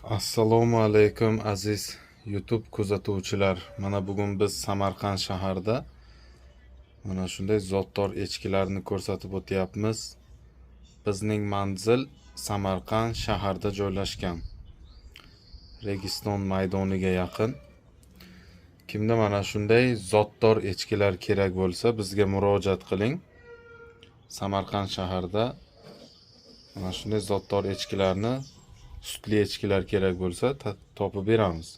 Assalomu alaykum aziz YouTube kuzatuvchilar. Mana bugun biz Samarqand shahrida mana shunday zotdor echkilarni ko'rsatib o'tyapmiz. Bizning manzil Samarqand shahrida joylashgan. Registon maydoniga yaqin. Kimda mana shunday zotdor echkilar kerak bo'lsa, bizga murojaat qiling. Samarqand shahrida mana shunday zotdor echkilarni, sutli echkilar kerak bo'lsa topib beramiz.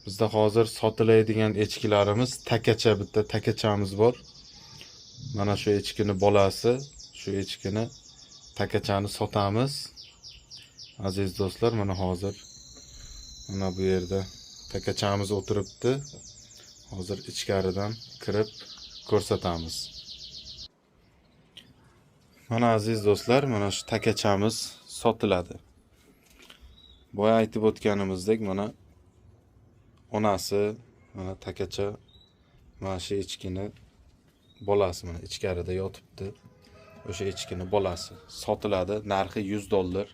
Bizda hozir sotiladigan echkilarimiz bitta takachamiz bor. Mana shu echkini bolasi, shu echkini takachani sotamiz. Aziz do'stlar, mana hozir mana bu yerda takachamiz o'tiribdi. Hozir ichkaridan kirib ko'rsatamiz. Mana aziz do'stlar, mana shu takachamiz sotiladi. Boya aytib o'tganimizdek, mana onasi, mana takacha, mana shu echkini bolasi mana ichkarida yotibdi. O'sha echkini bolasi sotiladi. Narxi $100.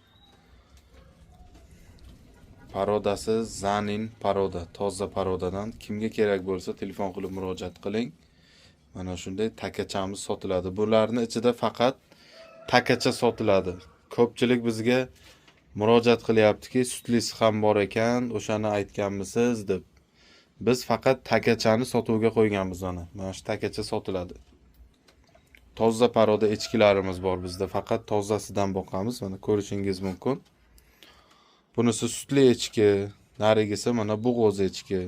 Parodasi zanin paroda, toza parodadan. Kimga kerak bo'lsa telefon qilib murojaat qiling. Mana shunday takachamiz sotiladi. Bularning ichida faqat takacha sotiladi. Ko'pchilik bizga murojaat qilyaptiki, sutlisi ham bor ekan, o'shani aytganmisiz deb. Biz faqat takachani sotuvga qo'yganmiz mana. Mana shu takacha sotiladi. Toza paroda echkilarimiz bor bizda, faqat tozasidan boqamiz. Mana ko'rishingiz mumkin. Bunisi sutli echki, narigisi mana bo'g'oz echki.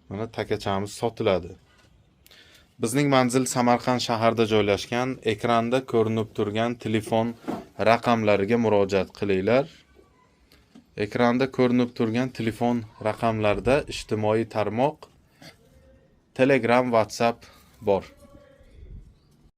Mana takachamiz sotiladi. Bizning manzil Samarqand shahrida joylashgan. Ekranda ko'rinib turgan telefon raqamlariga murojaat qilinglar. Ekranda ko'rinib turgan telefon raqamlarida ijtimoiy tarmoq Telegram, WhatsApp bor.